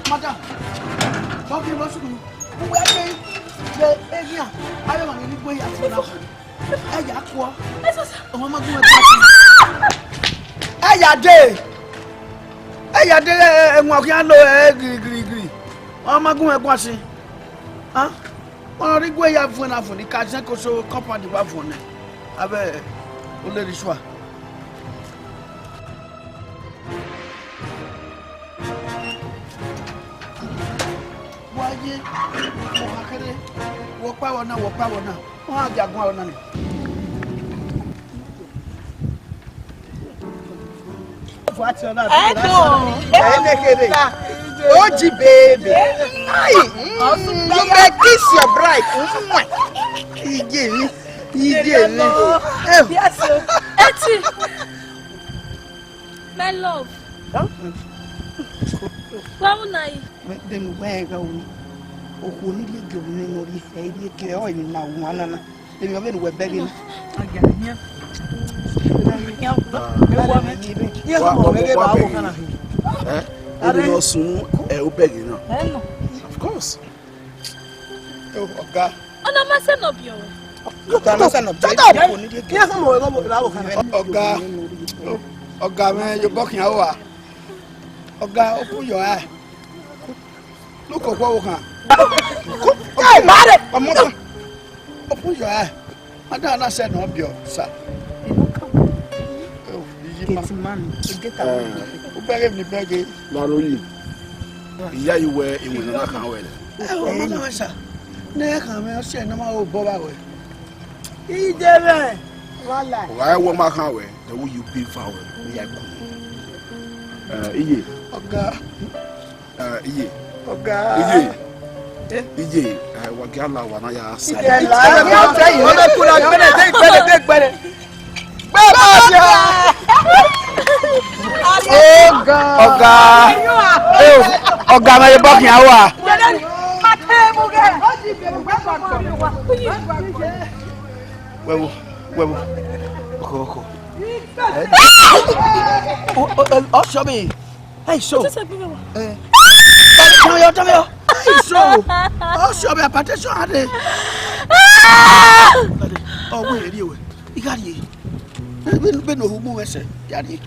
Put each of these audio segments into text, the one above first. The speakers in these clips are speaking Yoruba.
Madam, talking about you. Who are you? I don't want any way at all. Ayakwa. Mama go Ayade. Ayade enwakiano green. Mama go ekwasi. Ah? Wọ́n rí gbé ya fún na fún ni ka se ko so company wa fún ni. Abe o le ri so. Waje mo akere wo pa wona wọ́n ajagun awon na ni. Oji baby. You may kiss your bride. Yes, Eti. My love. How are you? Dem wega okuni le gbe ngori e bi ke o yin na wana na. Dem yo be no begging. Of course. Oga. Ona ma se no bio. Oga, man, you're bucking our. Oga, open your eye. Look at what we can. Hey, madam! Open your eye. I don't say no bio, sir. Get man. Get away. Who begged me begging? Maroyi. Iya you were in when I can't wait. Oh, no, sir. Never come and say no more Boba. He did. Why won't my can't wait? The way you pay for Iye. Oga. Iye. Oga. Iye. Wagala wana ya sa. Oga my bucking hour. Oh, show me. Hey, so. Tell me. Hey, so. Oh, show me a partition. Oh, wait, you. You got it. We know who moves it. Daddy.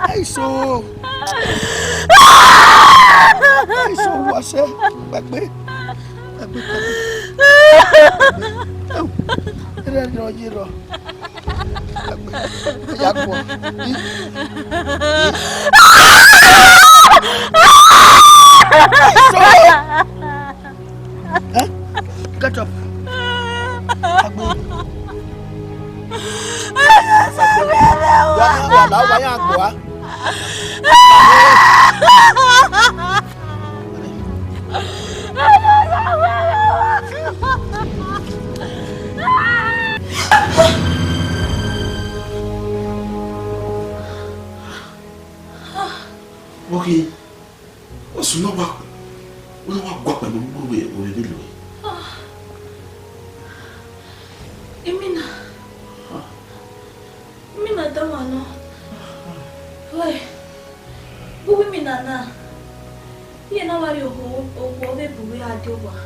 Hey, so. Hey, so, what's it? Back me. Get up. Okay. What's no back? We don't walk by the way or the way. Imina damano. Why? Who women are now? You know where you hold or whatever we are doing.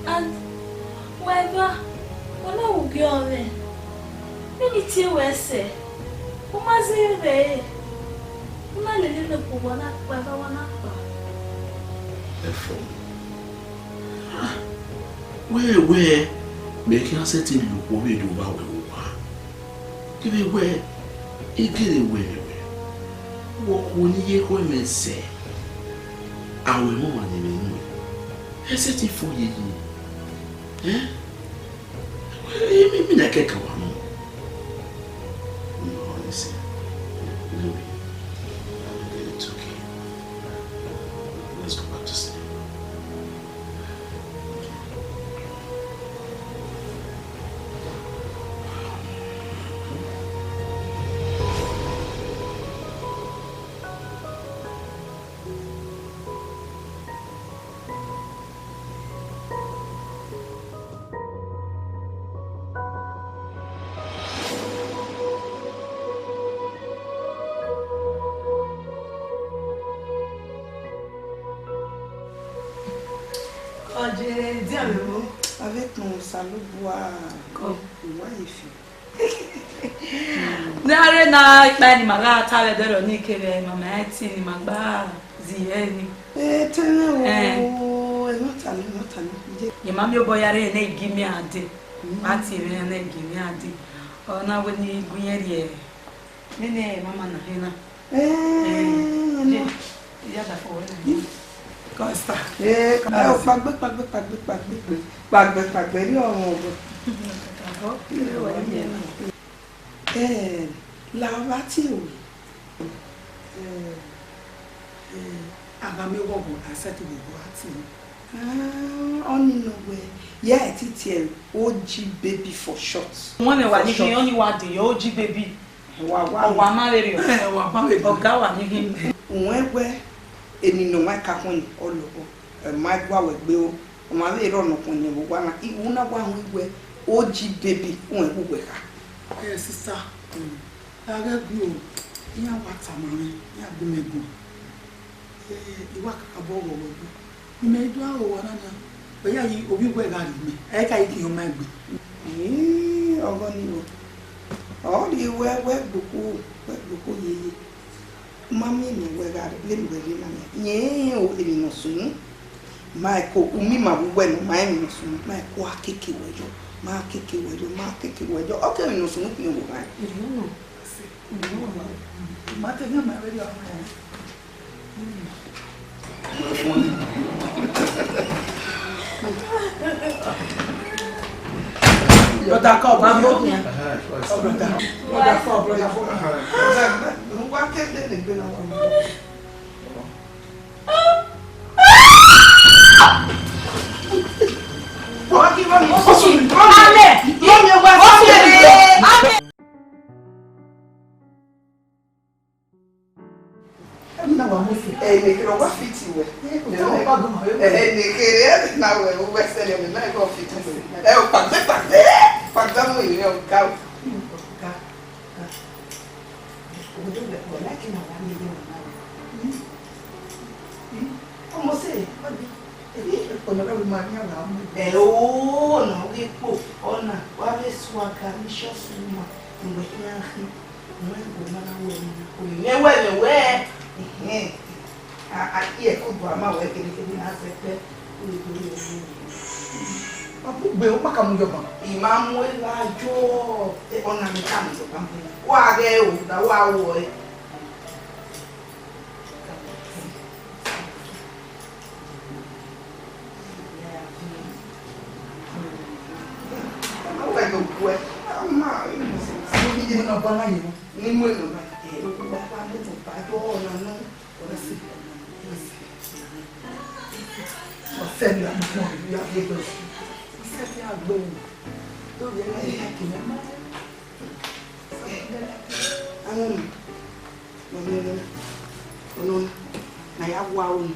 And wherever, when I will go on there, many tears say, who must say there? Who are living the poor one up, wherever one up? Where, making us set in look what we do about it. Give it where, it get away. What will you go say? I will more than you. I said it for you. Eh? Maybe I can't come on. No, listen. Louis, it's okay. Let's go back to sleep. dis avec avec mon salaud bois. Comme moi il fait. Nare na ikpa ni maga tale dero ni kere mama eti ni magba zieni. Tene o not tani. Ye mami oboyare na igimi ade. Ati re na igimi ade. Ona woni gunyeri nene mama na hena. Ya da fo wena. Costa. O pagbe ri orun obo. La va ti o. Agame wo asati wo ati. Only no way. Yeah, it's OG baby for short. One wa ni hin only wa de OG baby. Wa ma le ri o. Wa ba we Oga wa ni hin. Nwewe enino ma ka hun olobo. Ma gwa we gbe o. O ma le ro no kun ni wo wa na iwu na wa hun we OG baby won e we ka. Sister. Aga gbo. Iya wa tamare, ya gbe megun. Iwa kaka bo wo wo. Me do awo na na. Oya yi obi gwe ga ri mi. E ka yi ki o ma gbe. Ogo ni o. O di we buku ye. Mami ni we ga ri le mi na me. Ye o le no sunu. Ma ko umi ma bu we no ma mi no sunu. Ma ko akeke wejo. Ma akeke wejo. O ke mi no sunu ki o ma. Ma te na ma re yo. Brother, come back here. Brother. What can they do now? What give me? Imamu elajo ona mikami so kampu wa ge o da wa wo e awu e go ku e ama ni no ba na yi ni mo no ba e o ba ba mo to ba do ona no ona si o se ni amu ya ge go se ya gbo to ye na ya ki na ma na ya gwa o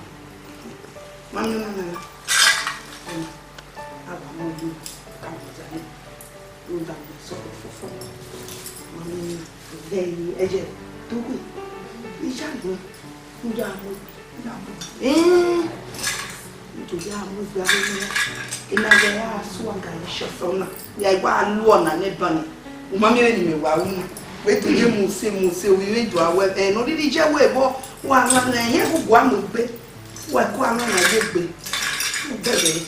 mami na aba mo du ka ja ni o da so fofo mami dey eje to ku ija go nja mo to ja mo gba ni ina ga ya so anga ni shofona ya gba lu ona ne bani o mami ni me wa wu we to je muse we we do awe no didi je we bo wa na ye gugu amu gbe wa ko anu na je gbe o bebe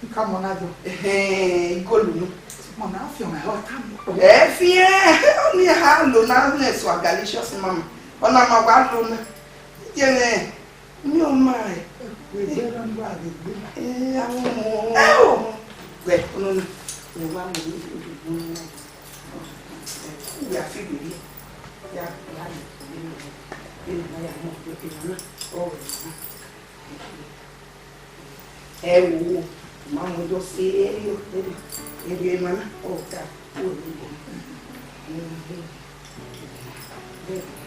Nka mo na do. Igolu no. Mo na fi o ma ho ta mo. Fi oni ha lo na na so agalicious mama. Ona ma gba lo na. Je ne mi o ma e. We be ran ba de gbe. Awon mo. Gbe ono ni. Mo ba mo ni. Ya fi bi. Ya la ni. Na ya mo pe na. O. Wo mama do sério ele mana ota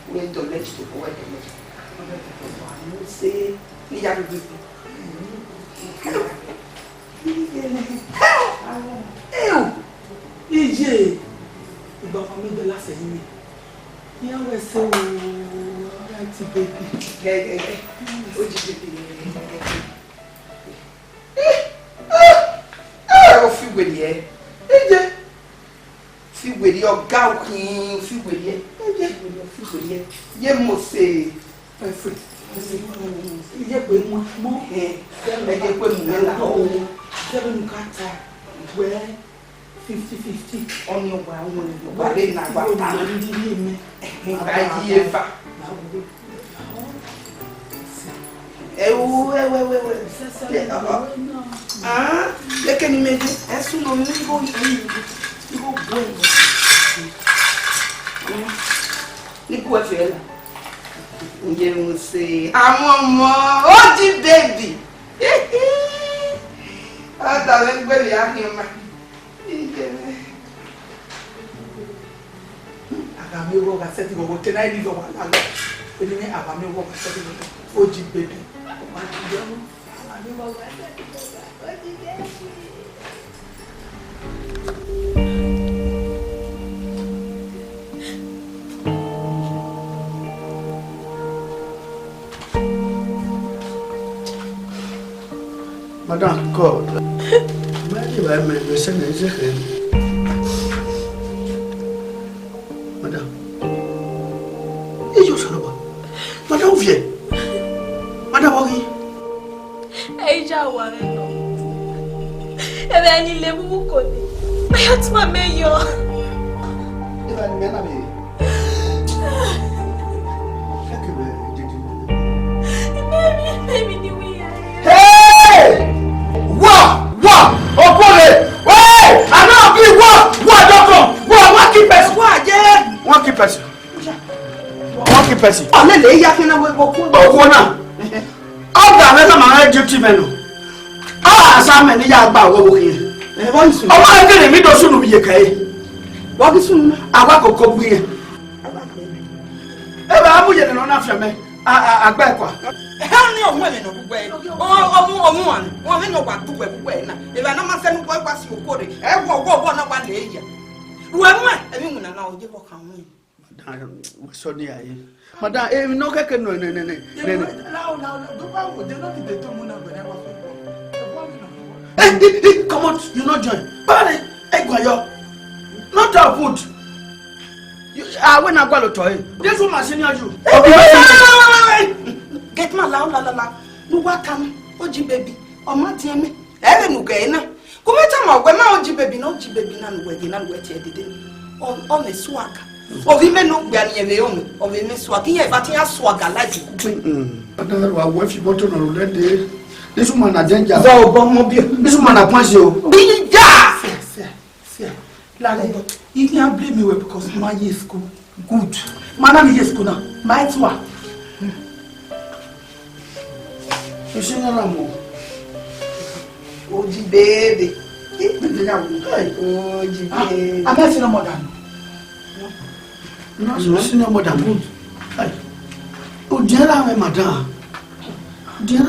o indolente do povo não sei ni já do Eu Iye igba family de la se ni ya we se o right baby o de wele eje fi wele oga okin fi wele eje fi wele ye mo se perfect Iye pe mo e je pe mo la o 7 kata we 50-50 on your one ba le na ba ta mi ba ji e fa Leke ni meje esu no mi go bueno ni ko efe la nje mo se àwọn ọmọ oji baby ata le gbe le akin ma agami wo ga seti go tena ni go wa la ni ni agami wo ga seti go oji baby ma ti yo agami wo ga seti go oji baby Madame God, me send Izekor. Madame, you son of Madame vient. Madame Ori. Eja wa no. Ebe ani le bu ko ni. Aya ti ma meyo. Eba ni mena me. Baby ni we. Hey! Wa! Opole! Hey! Ana bi wa doctor. Wa keep person. Wa je. Wa keep person. Wa keep person. O le ya kina we go ku. O na. O ga me na ma duty me no. Asa me ni ya gba wo wo yin. Wọ́n sùn. Ọmọ ẹgbẹ́ mi dọ̀ sunu biye kai. Wọ́n sùn na. Agba kokko buye. Ebe amuye ni na afia me. Agba ekwa. How many of women of way? Oh, woman of what to wear. If I never send what was your code, I will go one of one day. Well, I mean, now you walk on. Madam, so near you. Madam, no can no. Now, go back with the not the tomuna when I was Hey, come on, you not join. But Egwayo, not our food. When I go to toy, this woman senior you. Get my la. No, what time? Oji baby, or my team. Evan Ugana. Come at when my Oji baby, no G baby, none wedding and wet on a swag. Or women no granny the own, or women swaggy, but he has swagger like if you want to know that this woman a danger. This woman a punch you. Be ya! Fair. You can't blame me because my year school good. My name is school now. My tour. You see no more. Oji baby. Oji baby. I'm not seeing no more than. No, see no more than good. Oh, dear madam. Dear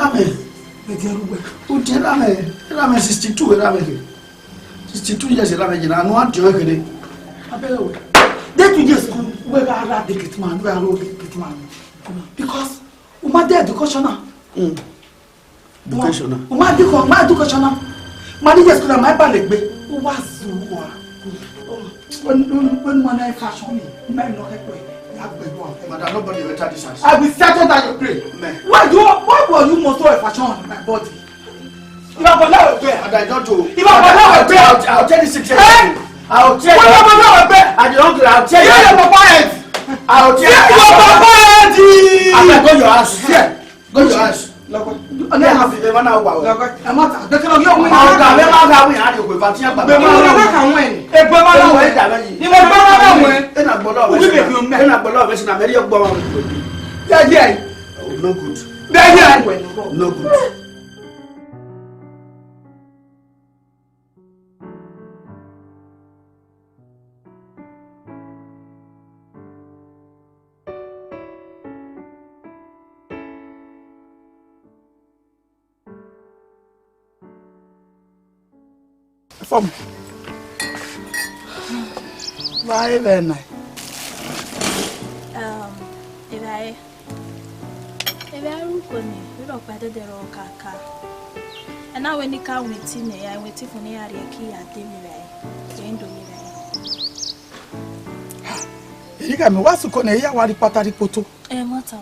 oh, dear 62 62 years I know what you're doing. That you just where I the kit man, where I wrote the kit man. Because my dad educational. Educational. My educational. My just could my ballet be. Was when I fashion me, my no way. Madam, nobody will tell this house. I will settle that you pray. Why were you most of fashion on my body? If I now and I don't do. If I now I'll tell you 6 years. I'll tell you. I don't do. I'll tell you. I'll tell you. I'm going to go your house. Yeah. Go your house. I have to one hour. I'm not. They cannot get me. I'll win. I will party. But we can win. If we can win, you will win. And I bought over. And I bought over. And I'm very young. Yeah. No good. Yeah. No good. From why then? If I look on you, you don't better than all caca. And now when you come with me, I wait for near a key at the You got me what's to connect ya wadi patari poto. What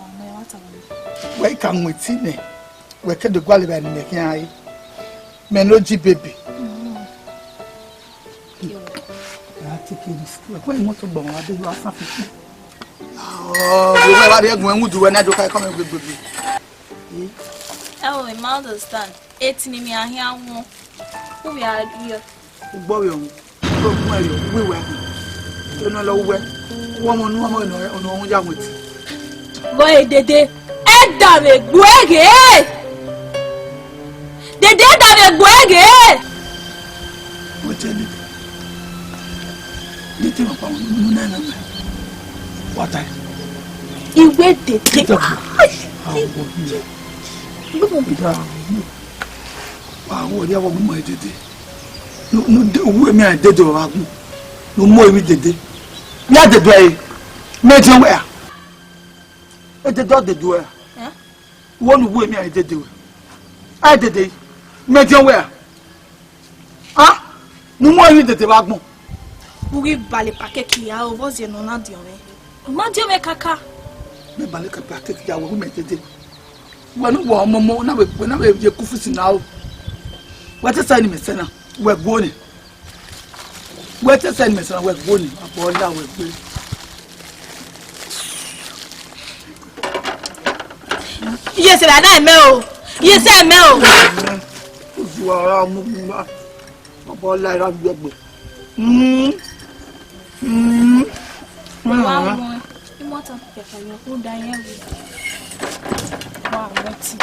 Where come with me? Where can the quality and make I? Meloji baby. I take this. When you to bomb, I do you have something. Oh, you know what you're going to do when I do come with baby. Oh, I understand. 18 me here. Who we are here? Boy, we were. You know where. Woman, no young with. Boy, dede. Edame gwege. Dede edame gwege. What tell you? Little upon Nana. What I? You wait the Wow, what you want my dede? No, women I did or no more we did it. Not the day. Made you where? At the dog the door. One woman I did do. I did it. Made you where? Ah? No more you did the wagon. We bali pakeki ya ovozi no na diome. Ma diome kaka. Me bali pakeki ya wo me did. When wo momo na we je kufusi now. What is sign me sena? We're going. What is sign me sena? We're going. About that we're going. Yes, I know. Yes, I know. You are moving back. About like that we're going. Wow, you want to get your food down. Wow, what's it?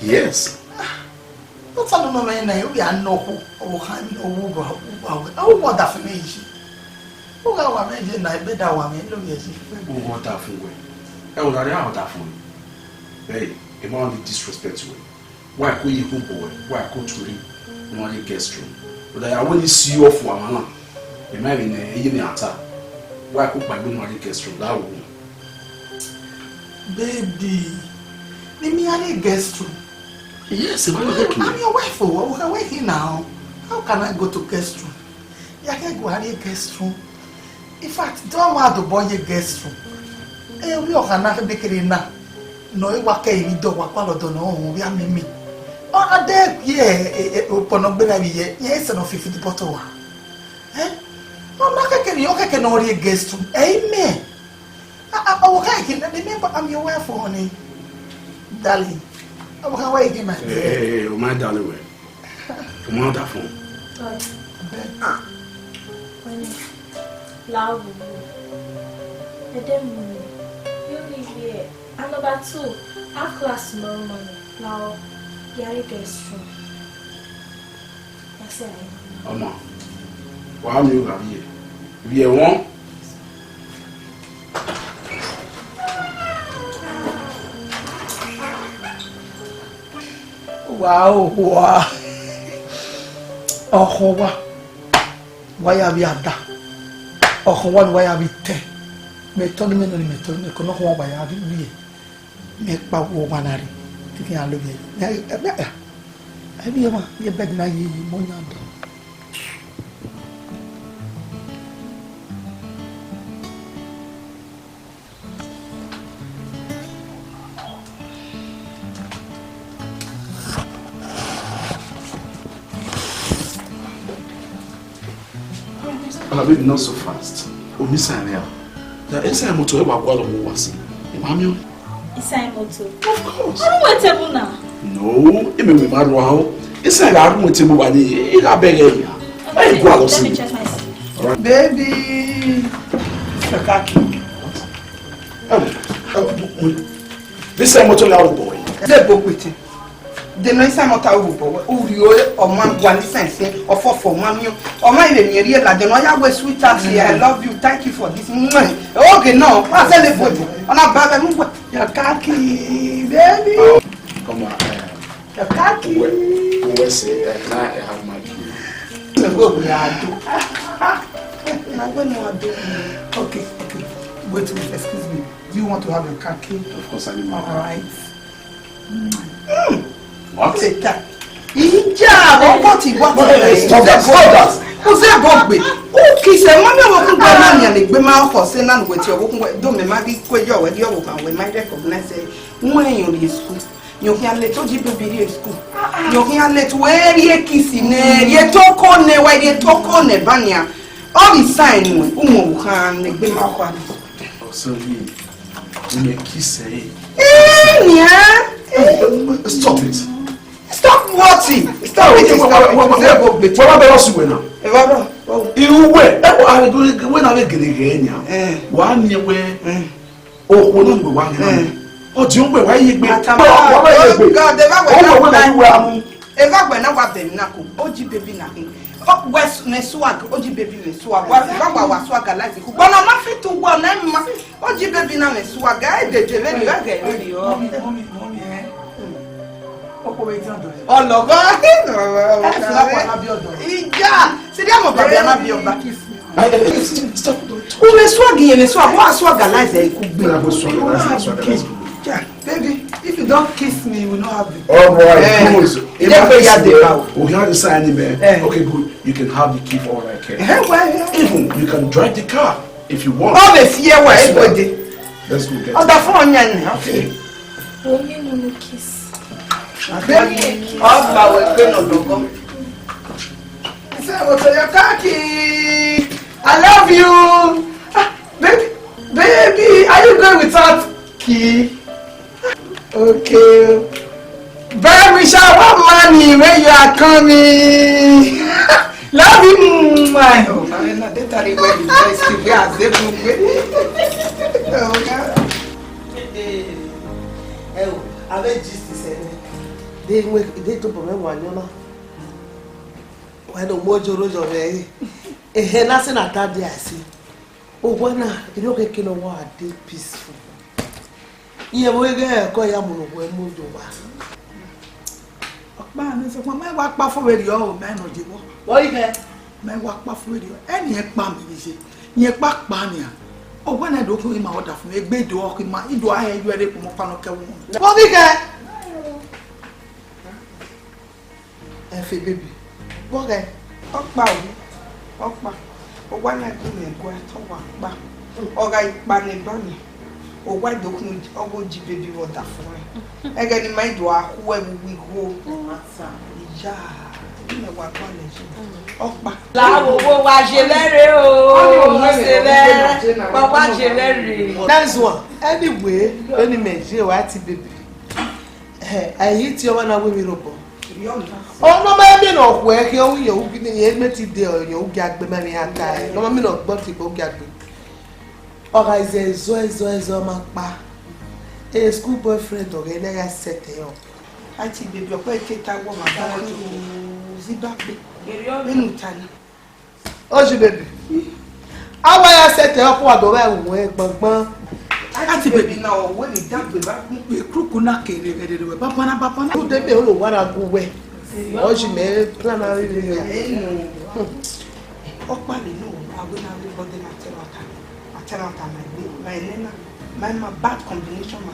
Yes. What's on the man? We are no who what that for me? Who are making I bet our woman? Look at you. What that for? I was out that for you. Hey, a man with disrespect to it. Why could you go boy? Why could you read? No one guest room. But I only see you off one man. Imagine a year attack. Why could my woman guest room? That woman. Baby, let me have a guest room. Yes, I'm your wife. We can wait here now. How can I go to guest room? I can't go to a guest room. In fact, don't want to buy a guest room. We are not making it now. No, you walk in the door. What don't know? We are me. Oh, I dare, yeah. Open up, baby. Yes, and 50 bottle. Eh? No, not can only a guest room. Amen. I'm your wife, honey. Darling. I'm waiting, my dear. Hey, my darling. Come on, that phone. Love you. You live here. And number 2, have class tomorrow morning. Now, Gary gets through. Yes, sir. Mama, why am you here? We are one. Wow. Oh, why are we at that? Oh, why are we there? Me told me no me told me kono ko ba ya bi me pa wo manari ti kan lo bi e bi ma ye beg na yi mo nya do Baby, not so fast. Oh, Miss Ania. Now, inside motor, what was Mammy? Inside motor. Of course. I don't want table now. No, it may be mad. Wow. Inside, I don't want to move. I beg you. Let me check my sleep. Baby. Sakaki. This time, motor, our boy. They book with him. The noise I'm not out of you or man one sense or for mammy or my lady like the Noya was sweetheart here. I love you. Thank you for this. Okay, no, I said the photo. And I bag and your khaki, baby. Oh, come on. Your khaki. Who say that I have my key? Okay. Wait, excuse me. Do you want to have your khaki? Of course, I do. All right. What? Ija, what is Stop that! Who's that Bogby? Oh, kiss a mother will go on and be my for sending with your walking with Domi Maggie Quayo with your woman when I recognize it. When you're in school, you can let you school. You can let where you kissing, you talk on the way you talk on the banya. All the sign, can be my one. Oh, so you may kiss a. Stop it. Stop watching. Stop it. What else you now? You were. When I get again, 1 year where. Oh, one. Oh, do you know why you God, ever when I was the Naku, OG baby Naku. Oh, West Neswag, OG baby Neswag. What swag like it? But I'm not fit to one. OG baby Neswag. I did the Mommy. Oh, no, Ija, see them over there, not be your back. Stop. Who is swagging and swag? What swag like it could be? Baby, if you don't kiss me, we will not have it. All right, good. We have to sign him. Okay, good. You can have the key for all I care. Even you can drive the car if you want. Obviously, let's go get on the phone. Okay. Oh, you know, kiss. Baby, I love you. Baby, are you going without key? Okay. Baby, shower money when you are coming. Love you, my. They took a one, you know. Why don't mojo rojo way? A hennasin at that day, I see. Oh, when you don't get no more, did peaceful. Yeah, we get a coyamu when moved over. Man, it's a man walk back for radio, man or Jibo. What you get? Man walk back for radio. And yet, mammy, is it? Yet back bania. Oh, when I don't him out of me, bed walk in my do I have you ready for Mopanoka woman? What we get? Effie baby. What get? Okpa. One I do me go to walk back. Or I bani. Or why don't you OG baby water for me? I get in my door where we go. Yeah, you know what one is. Okpa. La wo wa jelere o. Wa wa jelere. That's one. Anyway, only me je wa ti baby. I hit you when I will be robo. Oh no, maybe not work. You get me there. You get me many times. No, maybe not. But you get me. Okay, zo makpa. A school boyfriend or a set up. I think baby, you're quite a woman. Zimbabwe. Oh, baby. How I set up what the way but I think baby now when it done with Krukuna came, Papa, who they all want to go away. Oh, she made plan. Okpa, no, I will not live on the my bad combination. My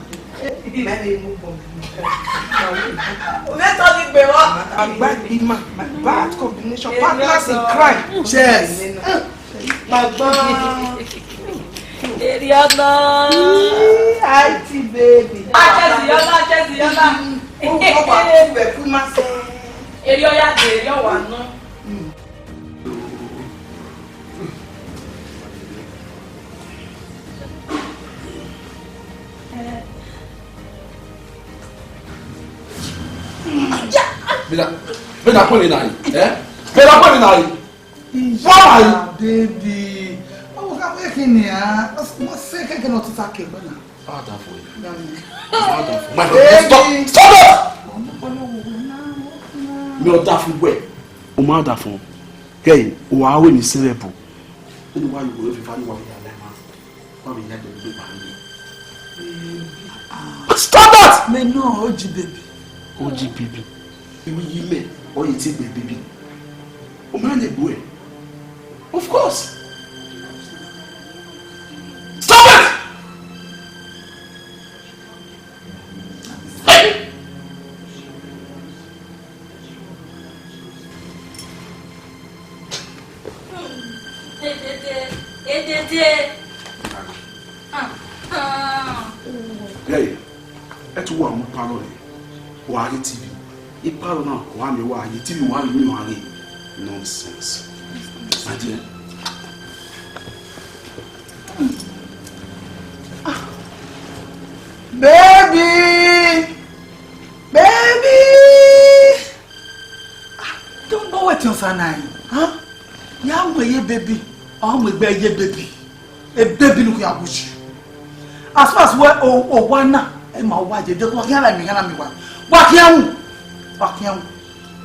bad combination. Partners in crime. Cheers. Eriana. IT baby. Bena poni na yi. Eh? Bena poni na yi. Why? Baby. Oh, ka we kini ah. Mo se ke no tita ke bana. Ah, that for you. My stop. Stop it. Me o da fun we. O ma da fun. Hey, o wa we ni cerebral. Any why you go if you find what you are like, man. What we had to do by stop that! Me no, OG baby. OG baby. You will me or you take my baby. O man the boy. Of course. Stop it! Hey! Hey, that's what I'm parlor. Why TV? If parlor now, why TV, why nonsense. My dear. Baby! Baby! Don't know what you're saying, huh? Yeah, baby. I'm with baby. A baby look at bush. As far as where one and my wife, just walking like me and me one. Walk young.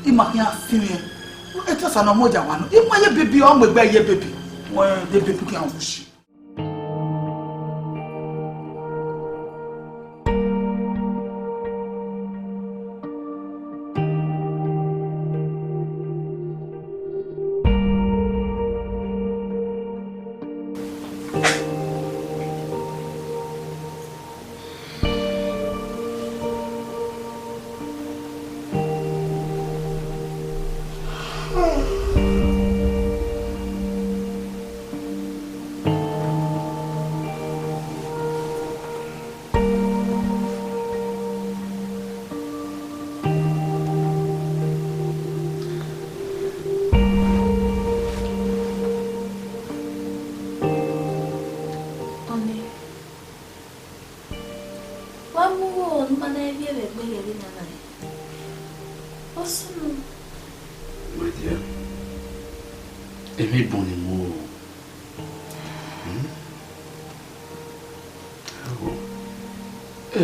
You might not see me. It was an amoja one. If my baby, I'm with baby. Where the baby can bush.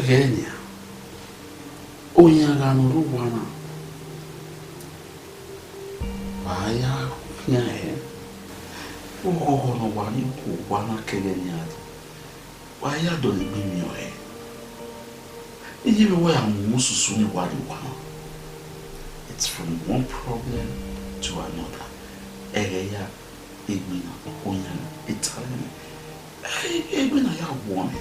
Kenya. Onya gano ruwana. Waya nyae. Oho no wani ku wana Kenya. Waya do ni bimi oe. Iye waya mususu ni wali wana. It's from one problem to another. Eya egbina onya Italian. Egbina ya won.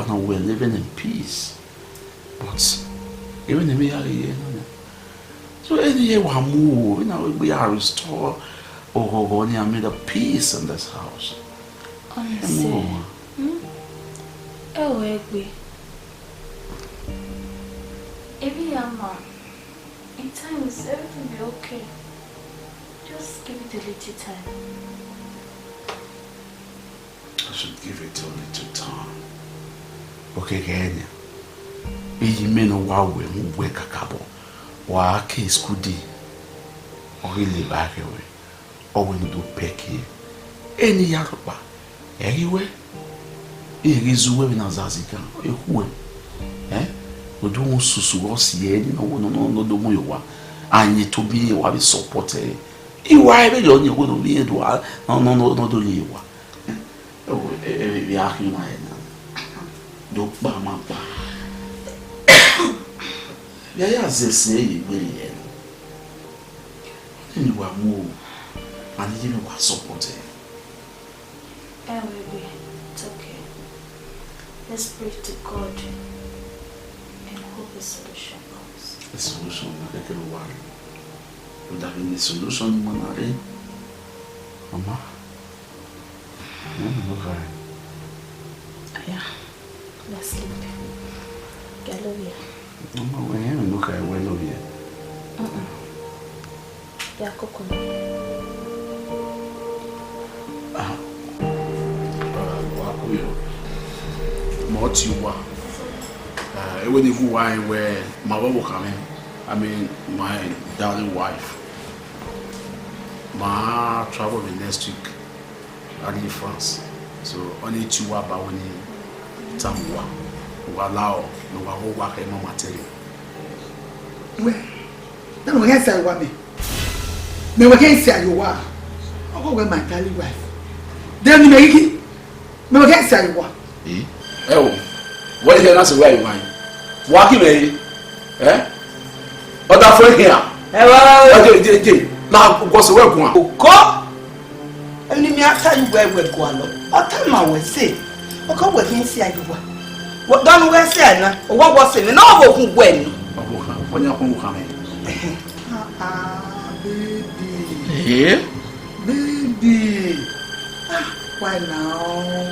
We're living in peace. But even if we are here, so any year we move, we are restored. I made a peace in this house. Oh, every man, in time is everything be okay. Just give it a little time. I should give it a little time. Okay, Kenya. Iyi meno wawe mwe kakabo. Wa ke skudi. Orile bakewe. Owe ndo peki. Eni yaruba. Egiwe. Irizuwe na zazika. Ehuwe. Odo won susu osi eni no do mo yowa. Anyi to bi wa bi support e. Iwa ebe yo ni wo no bi edo no do li wa. We are human. Don't bama. Yeah, say you will. You are moved and you are supported. It's okay. Let's pray to God and hope a solution comes. The solution, I can worry. Would that be the solution, Manare? Mama? Okay. Yeah, let's sleep. Galleria. Mama, we haven't looked at well over here. Yeah, coconut. What you want? when you go where my wife coming, I mean my darling wife. My travel next week. I in France. So only 2 hours about when Tamwa. Allow no one work in my material. Well, then we can say what me. Me we can say you are. I go with my darling wife. Then you make it. Me we can say you are. Oh, what is your answer? Where you want? Walking me, Other friend here. Now, what's the work one? Go. And me tell you where we're going. What time I will say? Okay, we can see you. What done we say na? What was it? No go who when. When you come coming. Baby. Baby. Why now?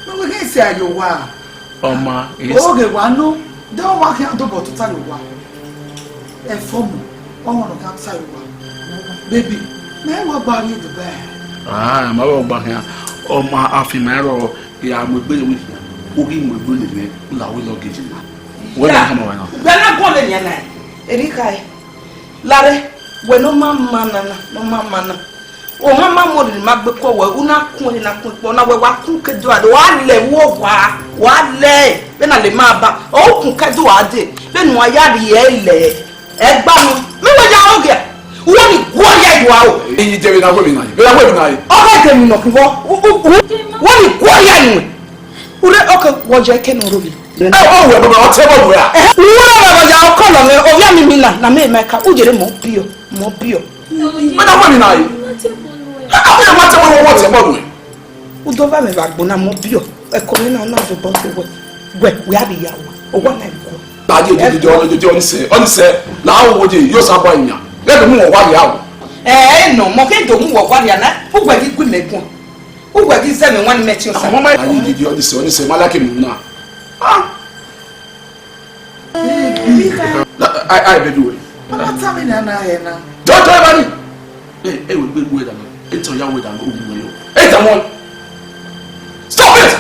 No, we can say you are. Ma, okay, one no. Don't walk out to go to tell you what. A form. One to come tell you what. Baby, may what about you the bed? Ah, my own back here. Oh, my affirmero. Yeah, I'm with you. Who my bullet? La will not get you. When I come around. We're not going in your night. Erika, Larry, when no mamma, no mamma. Oh, mamma, more than Magbeco, una queen, a quick one, what cook do I do? I lay what lay, then I lay my back. Oh, cook do I did. Then why are the lay? Egg bam, me was out here. What you are? You tell me that women. You are women. All right, then, what you are? Okay, what you can do. Oh, I'll tell you where. Whatever you call on me, or Yamina, Nameka, Ujere Mopio. But I'm women. I don't matter what's about me. Udova me Bona Mopio, a colonel not about where we are the Yawa, or one night. But you did only say, now would you use a boy? Let them move what you have. No, Moke don't move what you are. Who were you good make one? Who were you 7 1 met you? I did you only say, Malaki now. I be doing. I'm telling you, don't try money. It will be good. It's a young way than it's a one. Stop it!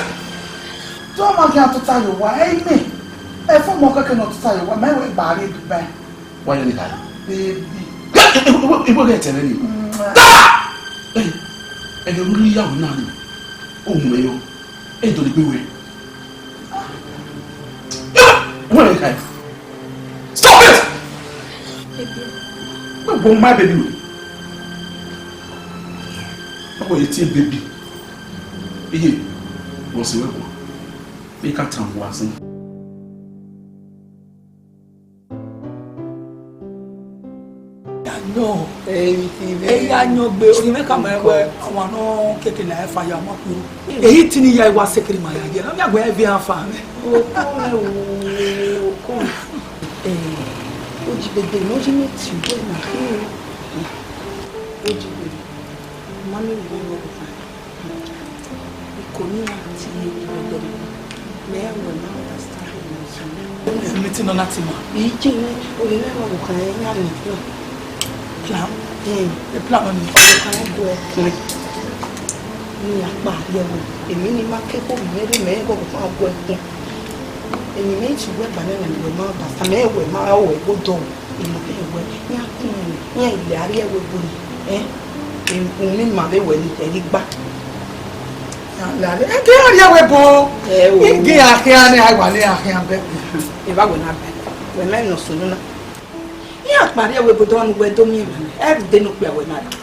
Don't want to tell you why, ain't me? If I'm not going to tell you what my way body to buy. Why any time? Baby. It will get any. And you're really young now. Oh, my. Into the good way. Stop it! Baby. My baby. Oh, it's a baby. Iye, what's the weapon? Make a time wasn't. No, I know, but you make a man where I want no cake in a fire. Eating here was second my idea. I'm not going to be a fan. Oh, baby, no, you need to go here. Money will go. You couldn't see me when I understand. Meeting on that. Eating, or you never will plan. The plan on it. Me a bad young, a minimum capable, maybe may go without working. And you made you wear banana and your mother, a man with my own good dog in the way. Yeah, the area will be, in my way when you take it back. I will not bet. When men no sooner. Yeah, Maria will put on where don't even every day no clear with that.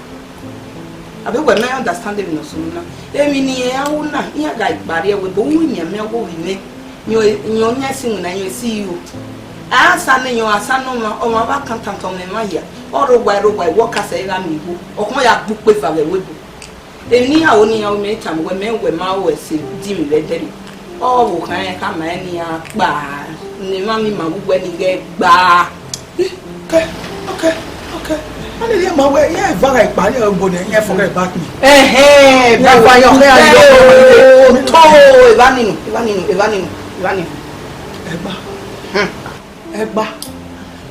I bet when I understand them no sooner. They mean, I will not hear like Maria will go in your mail in it. You're nursing and you see you. I send your son or my content on the Maya, or where walk as a lamb, or my book with a whip. They near only our mate and women were my way, dim ready. Oh, can I come any bar? Mammy, my wedding gave bar. Okay. I didn't my way, yeah, very bad, you're going to forget about me. Hey, that's why you're running. Eba.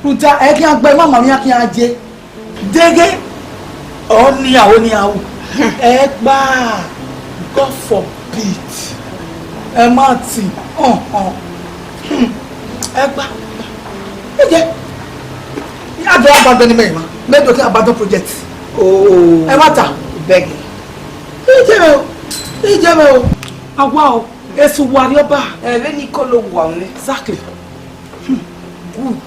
Ruta, I can't buy my money, I can't dig it. Only Eba. God forbid. Martin. Egba. Eje. Ya do abandon me ma. Me do abandon project. Oh. E wata. Beg. Eje me o. Awa o. Esu wari oba. Ebe ni kolo wa me. Exactly. Good.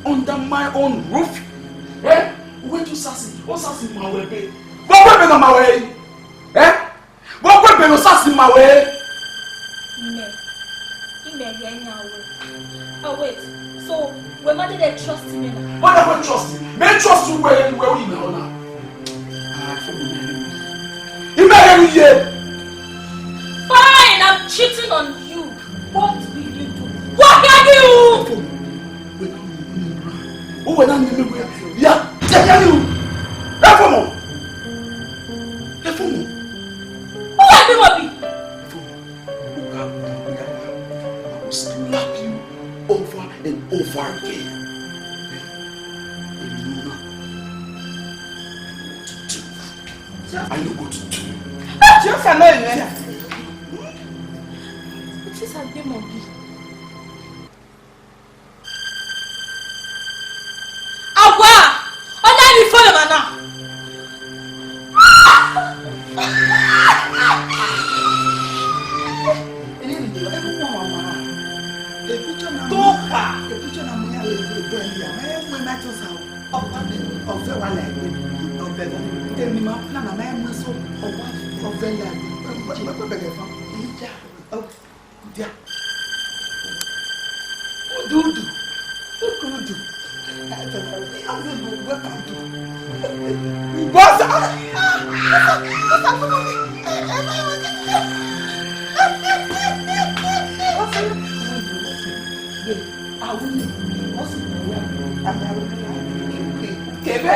Under my own roof? Eh? Where to sassy? What sassy my way? What weapon on my way? Eh? What weapon on sassy my way? Oh wait, so when mother they trust me now? What I trust you? May trust you where we know now. You may every year. Fine, I'm cheating on you. What will you do? What can you? Oh, when I'm in the way, yeah, tell you. Efomo. Who are you, Bobby? I will slap you over and over again. I know what to do. Just annoying me. It is a game of me. Awa! On a mis folle maintenant. Kebe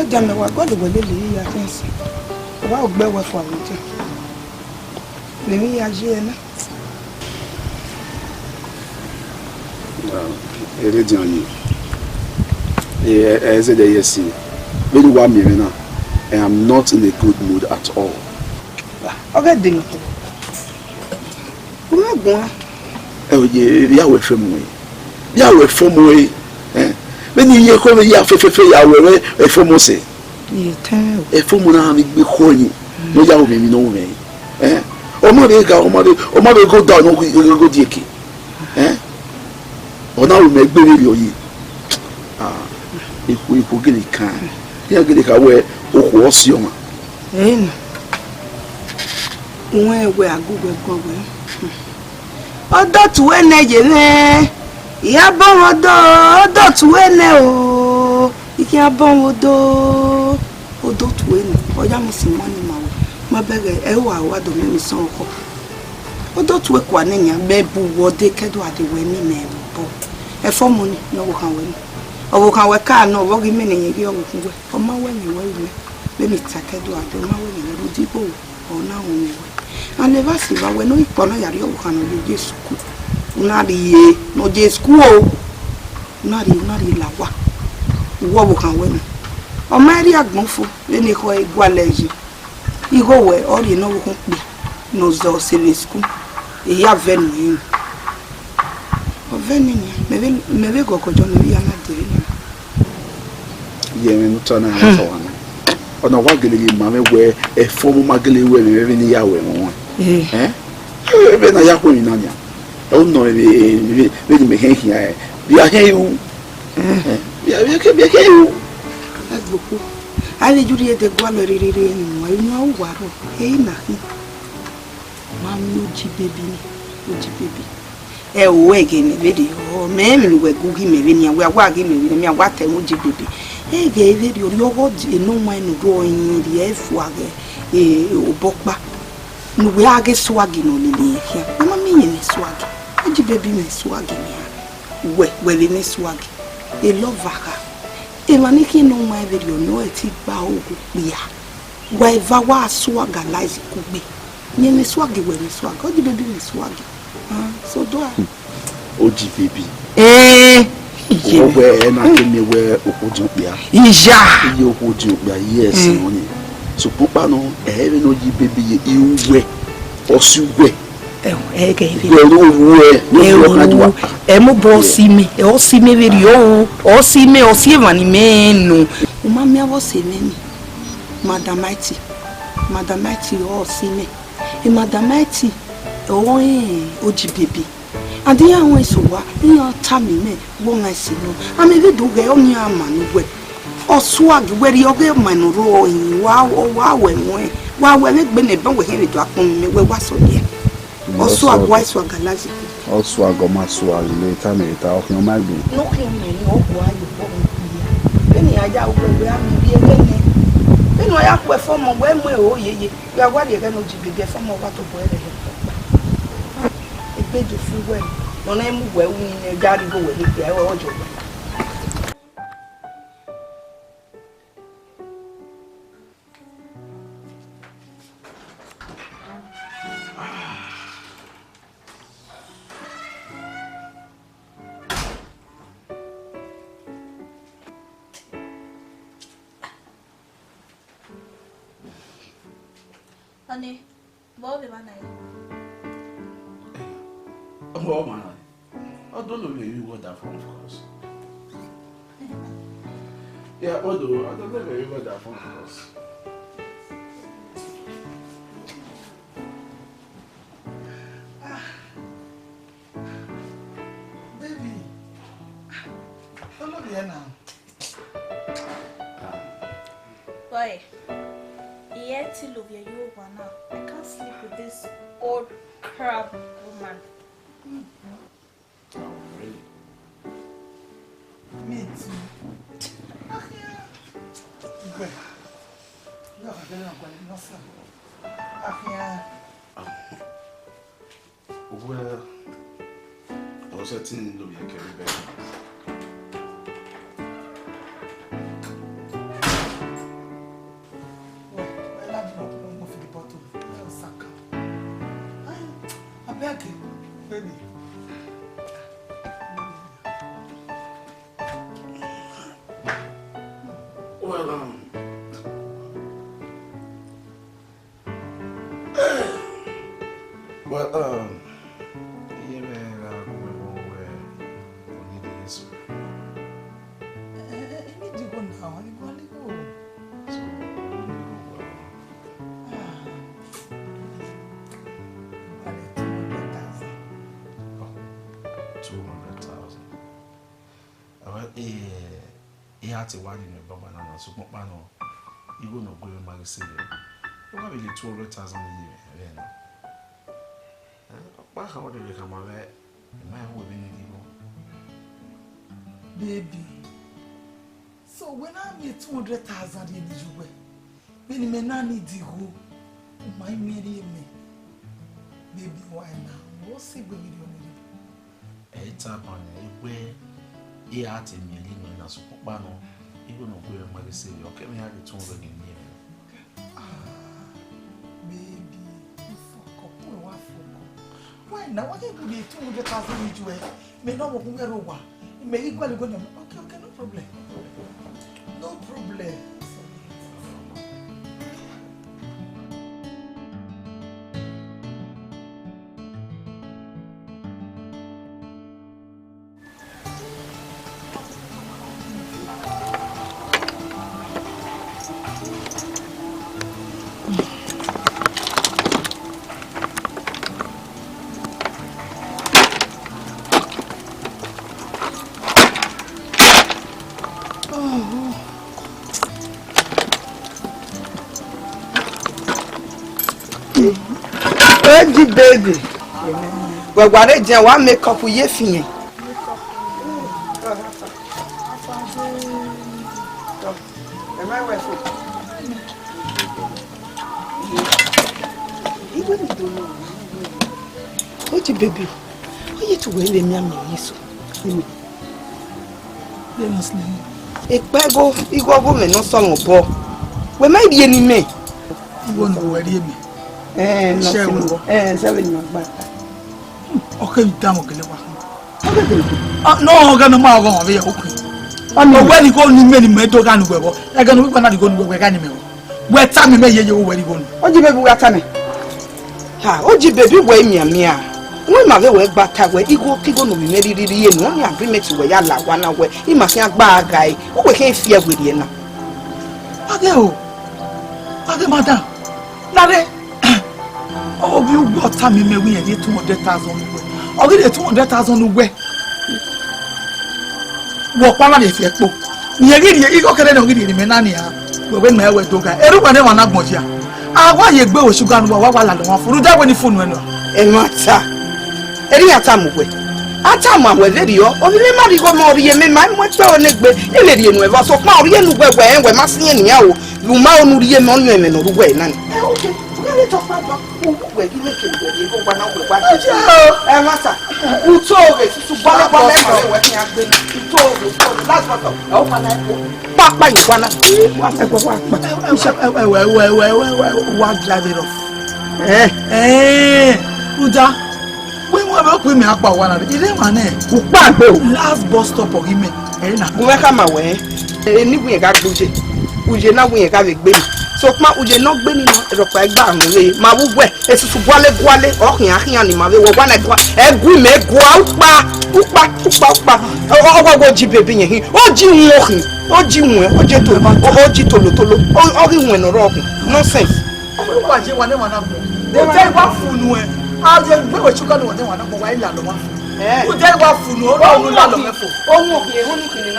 Jame wa God will leave ya things. Wa ogbe we for awujo. Le mi ya je na. Ere di ani. Said yes. Very one me now. I am not in a good mood at all. Okay, ding. Kuma gwa. Ya we fem we. Ya we fem we. When you come here, I will a former say. A former name be calling. No, you will be no way. Or mother go down, or go dicky. Or now we make baby your ye. If we could get it can, they are getting away or was young. Where we are good. Oh, that's when I ya bon odo tuene o iki abon odo tuene oya mi si mani mawo ma bere e wa do mi so ko odo tuwe kwa nenya bebu wode kedo ade we mi na bo e fo mo ni no wo kan we ka no wo gi mi ne ye o kunwe o ma we ni we ni le mi ta kedo ade ma we ni ro di bo o na wo ni we and never see wa we no ipo no yari o kan no le Jesu ku Nari no je school nari lawa wo kan we no o ma ri agbonfo le ni ko igwaleji igo we o ri no wo kun pe no zo sele school e ya venu yin o venu ni mebe gokojo no ya na de ni ye me no tona na so wana ona wa gele ma me we e fomu magele we me ni ya we mo ebe na ya ko ni na nya. Oh no, we me here. We are here. We are here. That's beaucoup. Allez, Julie, de Gualeri, you know what? Hey, nothing. Mammy, Uji baby. A wig in the video. Mammy, we're cooking me, we are wagging me, and what a Uji baby. Hey, gave it your words in no mind drawing the F wag a bokba. No, we are get swagging only here. Mamma mean swag. Uji baby me swag me. Well in a swag. A love vaca. A maniki no my video no a tip bow be. Why vawa swag a lies could be. Near swaggy when we swag. Uji baby me swaggy. So do I. Uji baby. Where and I came me where Opujupia. Ija. You Opujupia, yes, money. So Pupano, a heaven Uji baby, you way or su way. Emo bossy me, or see me video, or see me or see money man. No, Mamma was saying, Madam Mighty, or see me, and Madam Mighty, oh, Oji baby. And the young way so what, in your tummy, me, won't I see no? I may do get on your man, or swag where you're get man rowing, wow, when we've been a bone with him to upon me, where was so near. Also, a wise swag galaxy. Also, I got my swag later, no my be. No, no, why you won't be. Penny, I doubt where we are, maybe a penny. Then I have a form of when we ye, you are what you're going to be a form of what to wear. A bed of free well. No name where we in a garden go with it, I will joke. Honey, Bobby, man. Oh, man. I don't know where you got that from, of course. Yeah, although I don't know where you got that from, of course. Baby, hello here now. Boy, Iye Iye Rieowodo now. I can't sleep with this old crab woman. Oh, really? Me too. Well, I was sitting in the carry back. Baby. Well, to one in a banana, so Mopano, you will not go in my city. Probably 200,000 a year. But how do you come away? My women in Baby. So when I made 200,000 in the way, when you may not need the who, my marry me. Baby, why now? What's the baby doing? It's up on a way. He had a million and a super even though we're my city, okay, we had the 200 in here. Baby, you fuck up. Why now? What if we 200,000 in the way? May not walk over. May equally go. Okay, no problem. No problem. Baby, well, what I do, I make up for your fee. What baby? Why you to wear them young men? A pego, you go woman, no song of poor. Where might be any man? You won't go where you mean. And 7 back. Okay, damn, okay. No, I'm going to marvel. Okay. I know when you go to many metal and go, I can look at go to where animal. Where time may you where you go. Oh, you baby, what time? Ha, oh, you baby, wait me a mere. When my way back where you go to be married in one agreement where you like 1 hour, you must have bad guy who can't fear with you now. Okay, madam. Nade. Oh, you got time me we get 200,000 away. Or get 200,000 away. Walk one if you go. You get you go can get the menania. When my way to go. Everyone want to go here. Ah, why you go sugar and what I don't for that when the phone went. And matter. Any time away. Atama we video. O le ma ri go mo ri me ma mo pe o negbe. Ele ri enu e so pa ori enu gbe gbe we ma sin eniyan o. Lu ma onu ri me onu eme no ru gbe na ni. Okay. We talk about we give me to go go na go gba ti. Master. U to re su bale bale we ti agbe ni. U to re last part. E o pa na ko. Pa yin na. Wa se go wa pa. Wa drive it off. Uja. When we are going to go one of the last bus stop of him. We come away. Anyway, got Uje. Uje now we have a baby. So, ma Uje not been in the quite bad way. Ma way. It's to Guale Guale or Yanima. We were one at a good make go out. Oh, go Jibbe being oh, Jim walking. Oh, Jim, oh, Jeto, oh, Jitolo, oh, he went rocking. No sense. What you want to they tell what food. Ah, then we were sugar no one go while la one. Who tell what food no no la lo me for. Oh, okay, who looking in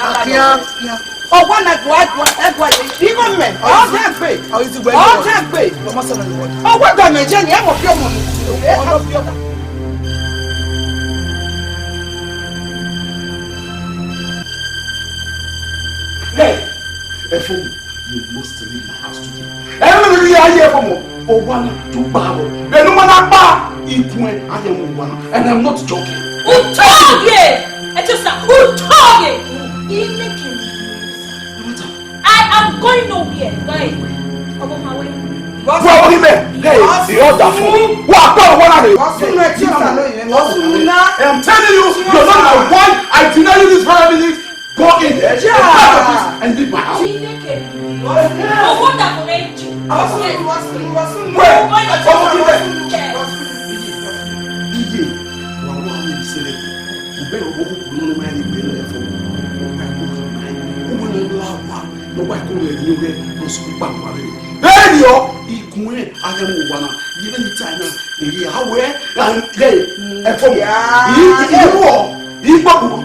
Oh, one at what? Even men. All that pay. All that pay. Oh, what the Nigerian? I'm of your money. Hey, you must leave my house today. Everybody here for more. Oh, one to bow. And no one about it when I am one. And I'm not joking. Who told you? I just said, who told you? I am going nowhere. Why? I'm on my way. Well, hey, the other fool. What? I'm telling you, you're not my wife. I deny you this very minute. Go in there and leave my house. Oh, wonderful angel. I'm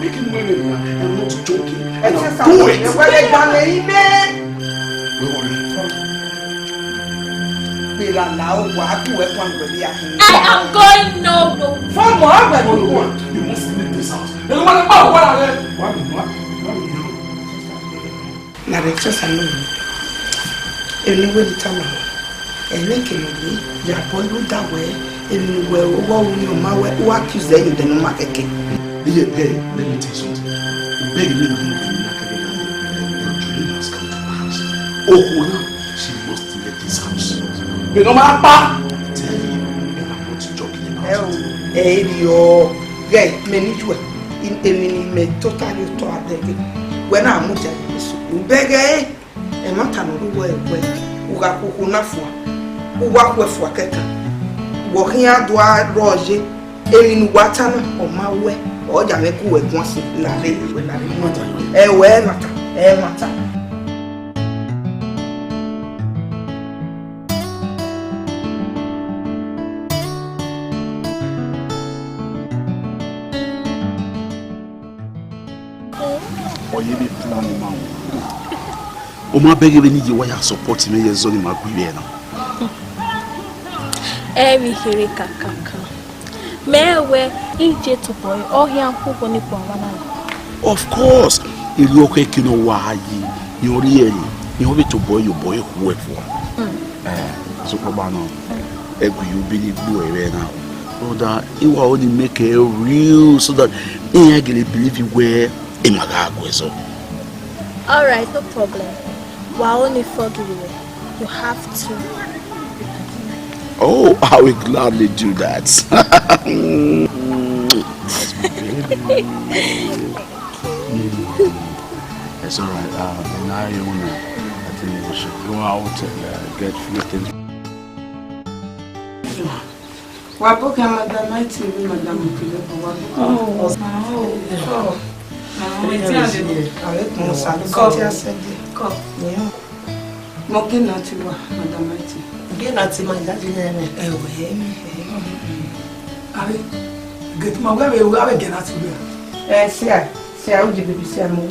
making women and I'm not joking. And I'll do it. I am going no. You must leave this house. No matter what are they? Now they just know. Anyway, the time. And they can be. They are going that way. And we will what you say in the market. Hey, let me tell you something. Beg me not to your dream has come to pass. Oh, she must leave this house. But no matter what, I tell you, and I'm not joking about it. Hey, yo, guy, many to me totally to a day. When I'm not beg, and not another way, who got who not for, who walk with for Kaka. Walking out, do I, Roger, in Watan or my way. Oh, Jameku was once in La Vie when I remember. Well, matter. Or you be planning now. Oh, my beg even you why you support me as only my queen. Every here, Kaka. Mewe ije to boy or young people ni kwa wana. Of course, if you okay, you know why you really you to boy your boy who work for. So Obano, you believe you now. So that you will only make a real so that I can believe you were in my so. All right, no problem. We only forgive you. You have to. Oh, I will gladly do that. It's all right. Now you wanna. I think we should go out and get few things. Wapoka Madam TV, Madam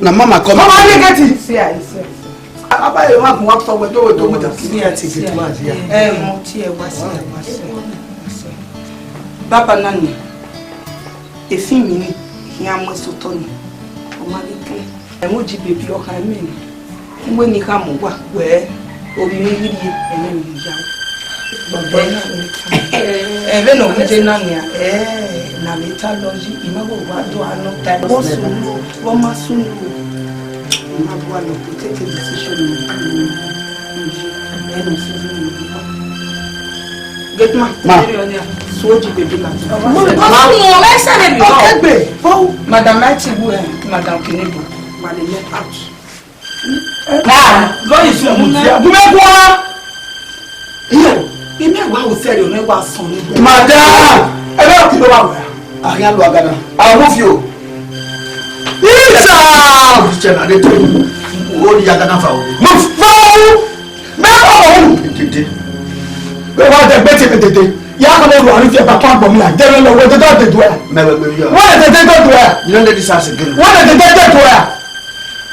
Na mama come. Mama get it. See. Aba e wa kun so we do mo ta see ati get ma dia. Mo ti e wa see. Baba nani. E fi mi ni ya mo so to ni. O ma le ke. E mo ji baby o ka mi ni. Ngwe ni ka mo wa we obi mi ri e me mi ja. Baba ebe no mo je nani a. Na leta loji imago wa do ano ta bo su wo ma su ni. Imago ano take a decision. Get ma. Soji baby la. Madam Matibu Madam Kinibu. Madam let out. Go is your mutia. Bu me kwa. Iyo, ime wa o seri o ne wa son ni. Madam, e be o ti lo wa. Ayan lo agana. I move you. Isa! Chena de to. O di agana fa o. Move. Me o. Tete. Be wa de tete. Ya ko mo ro fi papa gbon mi la. Je lo wo de do de do e. Me we yo. What de do do e? You don't let this house again. What de do e?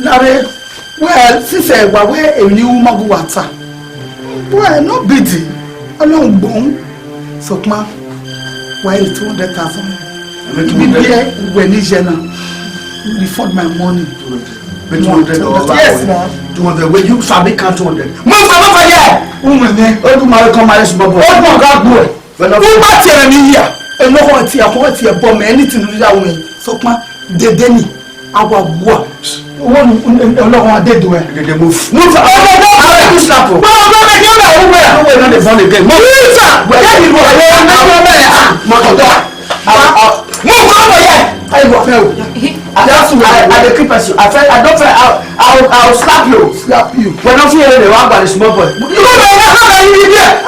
Na re Well, since I wear a new magu water. Well, no biddy. Along bone. So, ma, why is 200,000? When is Jenna? You fund my money. 200 yes, ma'am. 200. When you sabi count 200. Move over here. Woman, oh, my come marry small boy. Oh, my God, boy. Who bought you here? And no one here, bomb anything to that way. So, ma, the Denny, our boy. One dead way. They move. Move. Oh, no, you slap. No, not the phone again. Move. Move over here. I will fail. That's why I keep us. I don't fail. I'll slap you. Slap you. We're not here. The one by the small boy. You go there. How are you here?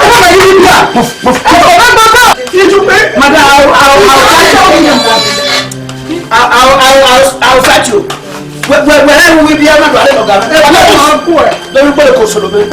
Madam, I'll fight you. When I will be able to get a government, don't put a coastal of it.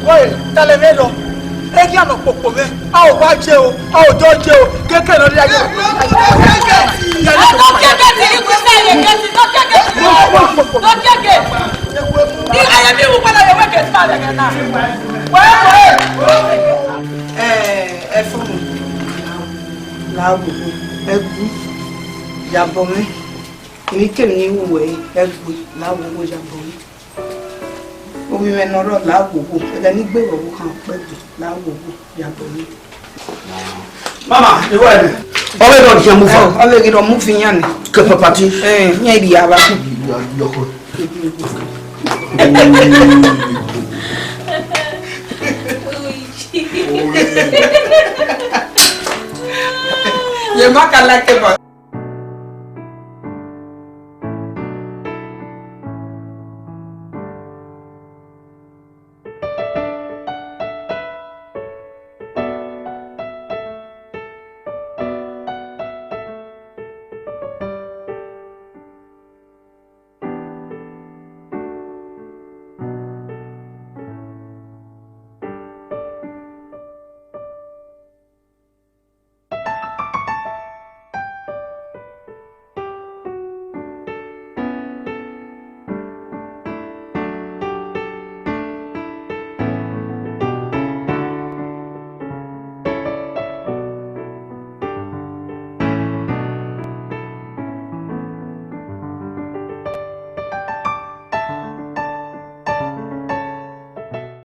Oye, dale melo. Ella no poco ve. Ao ba je o, ao do je o. Keke no ri aye. Omi menoro láwòwò ẹ̀dá nígbèrò owó kan pẹ̀lú láwòwò yàtọ̀ ní. Mama, you want it? Already don't hear move on. Already don't move in yan. Keep party. Nya di aba. Ye makala ke ba.